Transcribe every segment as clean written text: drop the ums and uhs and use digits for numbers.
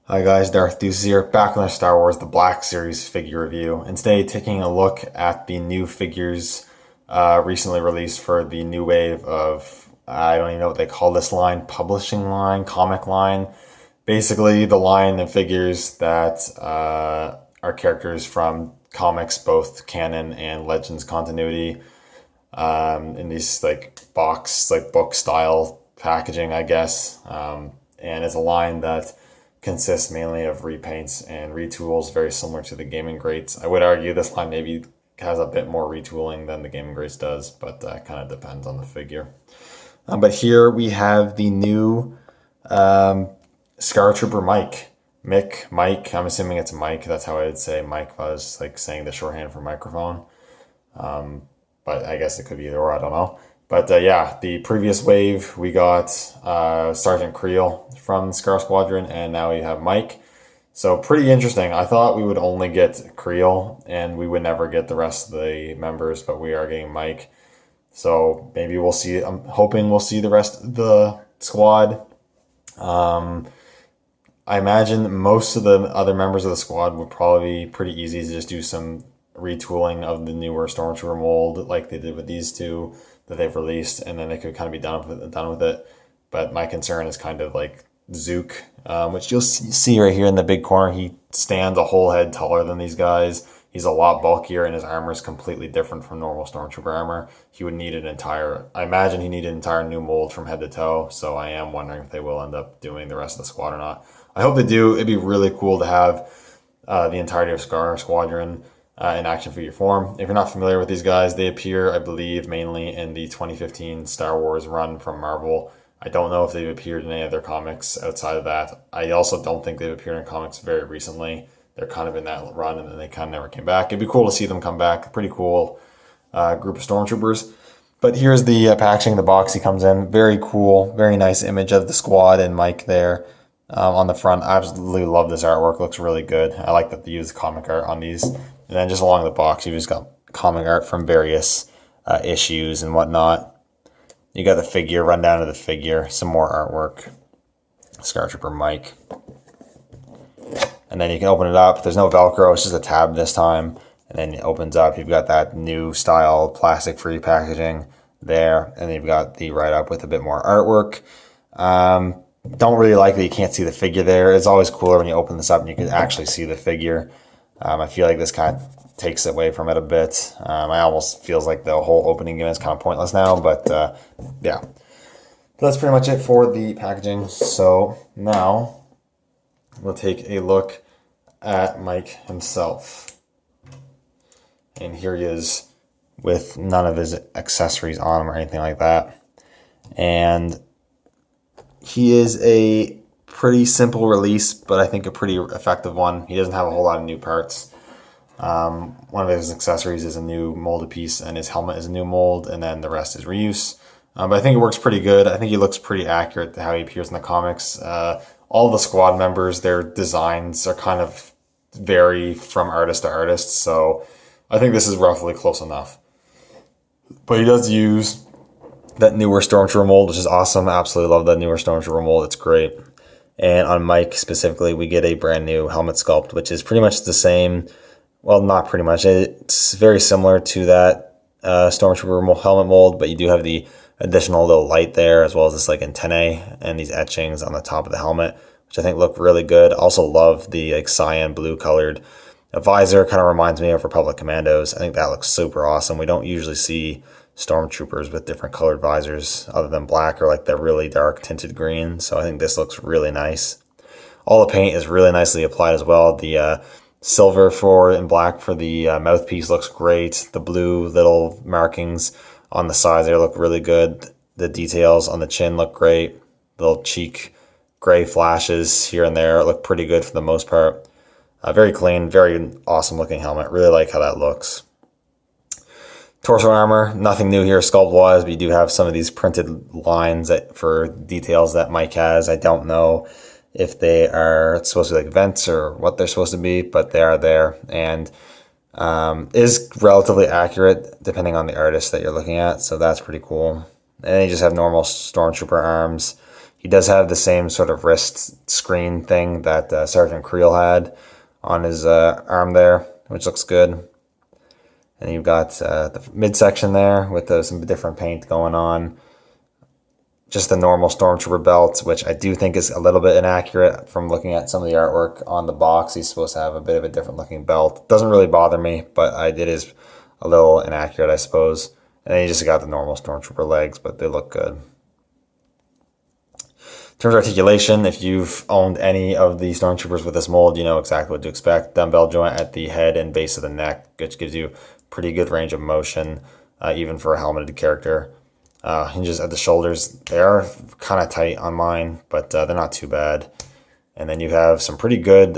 Hi guys, Darth Deuce here, back on our Star Wars The Black Series figure review, and today taking a look at the new figures recently released for the new wave of, I don't even know what they call this line, publishing line, comic line. Basically the line of figures that are characters from comics, both canon and Legends continuity, in these like book style packaging, I guess. And it's a line that consists mainly of repaints and retools, very similar to the Gaming Greats. I would argue this line maybe has a bit more retooling than the Gaming Greats does, but that kind of depends on the figure. But here we have the new Scar Trooper Mike. I'm assuming it's Mike. That's how I would say Mike if I was like saying the shorthand for microphone. But I guess it could be either or, I don't know. But yeah, the previous wave, we got Sergeant Creel from Scar Squadron, and now we have Mike. So pretty interesting. I thought we would only get Creel, and we would never get the rest of the members, but we are getting Mike. So maybe we'll see. I'm hoping we'll see the rest of the squad. I imagine most of the other members of the squad would probably be pretty easy to just do some retooling of the newer Stormtrooper mold like they did with these two that they've released, and then they could kind of be done with it. But my concern is kind of like Zook, which you'll see right here in the big corner. He stands a whole head taller than these guys. He's a lot bulkier, and his armor is completely different from normal Stormtrooper armor. He would need I imagine he needed an entire new mold from head to toe, so I am wondering if they will end up doing the rest of the squad or not. I hope they do. It'd be really cool to have the entirety of Scar Squadron in action figure form. If you're not familiar with these guys, they appear, I believe, mainly in the 2015 Star Wars run from Marvel. I don't know if they've appeared in any other comics outside of that. I also don't think they've appeared in comics very recently. They're kind of in that run, and then they kind of never came back. It'd be cool to see them come back. Pretty cool group of Stormtroopers. But here's the packaging, the box he comes in. Very cool, very nice image of the squad and Mike there on the front. I absolutely love this artwork. Looks really good. I like that they use comic art on these. And then just along the box, you've just got comic art from various issues and whatnot. You got the figure, rundown of the figure, some more artwork. Scar Trooper Mike. And then you can open it up. There's no Velcro, it's just a tab this time. And then it opens up. You've got that new style plastic-free packaging there. And then you've got the write-up with a bit more artwork. Don't really like that you can't see the figure there. It's always cooler when you open this up and you can actually see the figure. I feel like this kind of takes away from it a bit. I almost feels like the whole opening game is kind of pointless now, but yeah. So that's pretty much it for the packaging. So now we'll take a look at Mike himself. And here he is with none of his accessories on him or anything like that. And he is a pretty simple release, but I think a pretty effective one. He doesn't have a whole lot of new parts. One of his accessories is a new molded piece, and his helmet is a new mold, and then the rest is reuse. But I think it works pretty good. I think he looks pretty accurate to how he appears in the comics. All the squad members, their designs are kind of vary from artist to artist, so I think this is roughly close enough. But he does use that newer Stormtrooper mold, which is awesome. I absolutely love that newer Stormtrooper mold. It's great. And on Mike specifically, we get a brand new helmet sculpt, which is pretty much the same. Well, not pretty much. It's very similar to that Stormtrooper helmet mold, but you do have the additional little light there, as well as this like antennae and these etchings on the top of the helmet, which I think look really good. Also love the like cyan blue colored visor. Kind of reminds me of Republic Commandos. I think that looks super awesome. We don't usually see Stormtroopers with different colored visors other than black or like the really dark tinted green. So I think this looks really nice. All the paint is really nicely applied as well. The silver and black for the mouthpiece looks great. The blue little markings on the sides there look really good. The details on the chin look great. Little cheek gray flashes here and there look pretty good for the most part. Very clean, very awesome looking helmet. Really like how that looks. Torso armor, nothing new here sculpt-wise, but you do have some of these printed lines for details that Mike has. I don't know if they are supposed to be like vents or what they're supposed to be, but they are there. And is relatively accurate depending on the artist that you're looking at, so that's pretty cool. And then you just have normal Stormtrooper arms. He does have the same sort of wrist screen thing that Sergeant Creel had on his arm there, which looks good. And you've got the midsection there with some different paint going on. Just the normal Stormtrooper belt, which I do think is a little bit inaccurate from looking at some of the artwork on the box. He's supposed to have a bit of a different looking belt. Doesn't really bother me, but it is a little inaccurate, I suppose. And then you just got the normal Stormtrooper legs, but they look good. In terms of articulation, if you've owned any of the Stormtroopers with this mold, you know exactly what to expect. Dumbbell joint at the head and base of the neck, which gives you pretty good range of motion, even for a helmeted character. Hinges at the shoulders, they are kind of tight on mine, but they're not too bad. And then you have some pretty good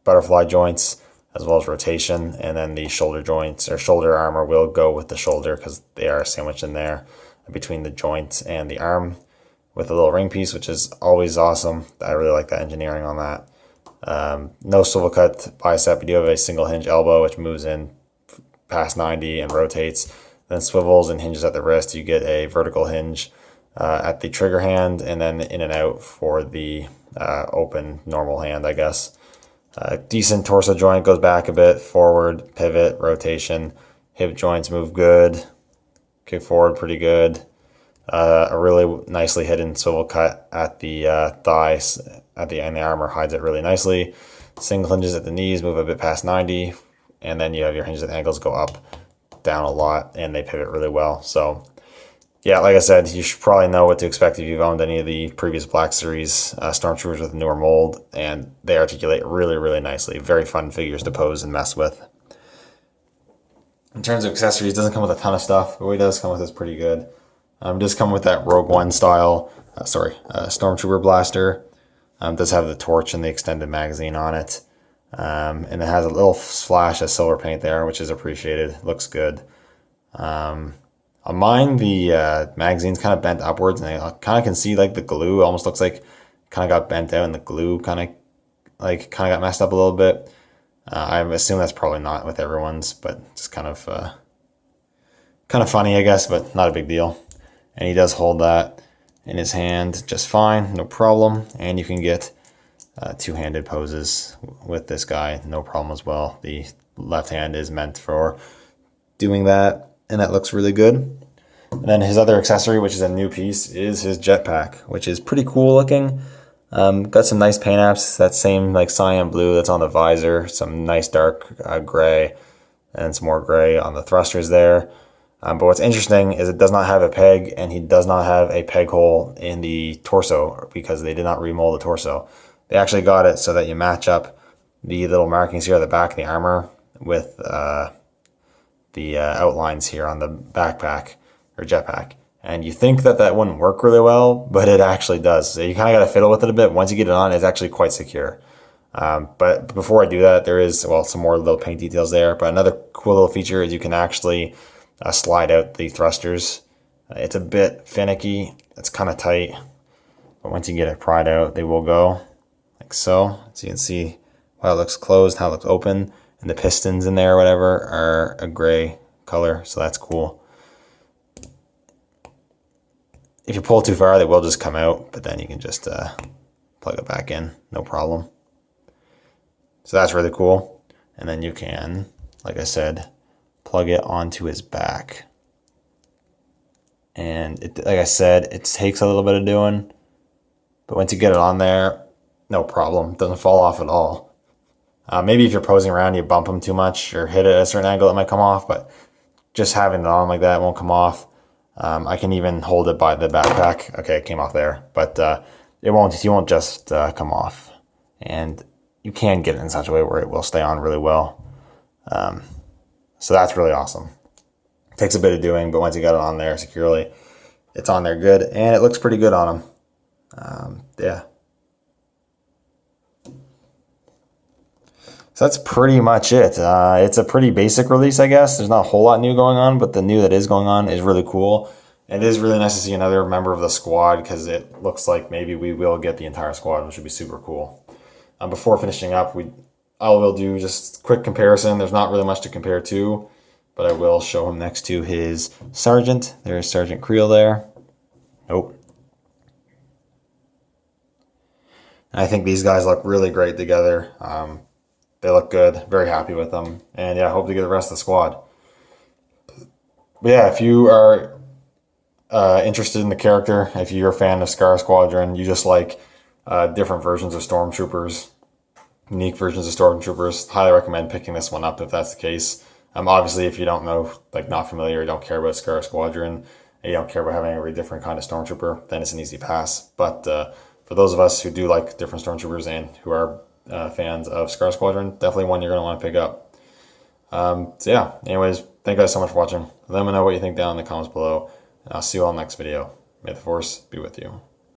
butterfly joints, as well as rotation, and then the shoulder joints, or shoulder armor will go with the shoulder because they are sandwiched in there between the joint and the arm with a little ring piece, which is always awesome. I really like that engineering on that. No swivel cut bicep. You do have a single hinge elbow, which moves in past 90 and rotates, then swivels and hinges at the wrist. You get a vertical hinge at the trigger hand, and then in and out for the open normal hand, I guess. Decent torso joint, goes back a bit, forward, pivot, rotation. Hip joints move good, kick forward pretty good. A really nicely hidden swivel cut at the thighs, and the armor hides it really nicely. Single hinges at the knees, move a bit past 90, and then you have your hinges at angles go up, down a lot, and they pivot really well. So yeah, like I said, you should probably know what to expect if you've owned any of the previous Black Series Stormtroopers with newer mold, and they articulate really, really nicely. Very fun figures to pose and mess with. In terms of accessories, it doesn't come with a ton of stuff, but what it does come with is pretty good. It does come with that Rogue One style, Stormtrooper blaster. Does have the torch and the extended magazine on it. And it has a little splash of silver paint there, which is appreciated. Looks good. On mine, the magazine's kind of bent upwards, and I kind of can see like the glue almost looks like kind of got bent out, and the glue kind of got messed up a little bit. I assume that's probably not with everyone's, but just kind of funny, I guess, but not a big deal. And he does hold that in his hand just fine, no problem. And you can get two-handed poses with this guy, no problem as well. The left hand is meant for doing that, and that looks really good. And then his other accessory, which is a new piece, is his jetpack, which is pretty cool looking. Got some nice paint apps, that same like cyan blue that's on the visor, some nice dark gray, and some more gray on the thrusters there. But what's interesting is it does not have a peg, and he does not have a peg hole in the torso because they did not remold the torso. They actually got it so that you match up the little markings here at the back of the armor with the outlines here on the backpack or jetpack. And you think that wouldn't work really well, but it actually does. So you kind of got to fiddle with it a bit. Once you get it on, it's actually quite secure. But before I do that, there is, some more little paint details there. But another cool little feature is you can actually slide out the thrusters. It's a bit finicky. It's kind of tight. But once you get it pried out, they will go like so. So you can see how it looks closed, how it looks open. And the pistons in there or whatever are a gray color. So that's cool. If you pull too far, they will just come out. But then you can just plug it back in. No problem. So that's really cool. And then you can, like I said, plug it onto his back. And like I said, it takes a little bit of doing, but once you get it on there, no problem. It doesn't fall off at all. Maybe if you're posing around, you bump them too much or hit it at a certain angle, it might come off, but just having it on like that won't come off. I can even hold it by the backpack. Okay, it came off there, but he won't just come off. And you can get it in such a way where it will stay on really well. So that's really awesome. It takes a bit of doing, but once you got it on there securely, it's on there good, and it looks pretty good on them. Yeah. So that's pretty much it. It's a pretty basic release, I guess. There's not a whole lot new going on, but the new that is going on is really cool. And it is really nice to see another member of the squad, because it looks like maybe we will get the entire squad, which would be super cool. Before finishing up, I will do just a quick comparison. There's not really much to compare to, but I will show him next to his sergeant. There's Sergeant Creel there. Nope. And I think these guys look really great together. They look good. Very happy with them. And yeah, I hope to get the rest of the squad. But yeah, if you are interested in the character, if you're a fan of Scar Squadron, you just like different versions of Stormtroopers, unique versions of Stormtroopers, highly recommend picking this one up if that's the case. Obviously, if you don't know, like not familiar, don't care about Scar Squadron, and you don't care about having every different kind of Stormtrooper, then it's an easy pass. But for those of us who do like different Stormtroopers and who are fans of Scar Squadron, definitely one you're going to want to pick up. So yeah, anyways, thank you guys so much for watching. Let me know what you think down in the comments below, and I'll see you all next video. May the Force be with you.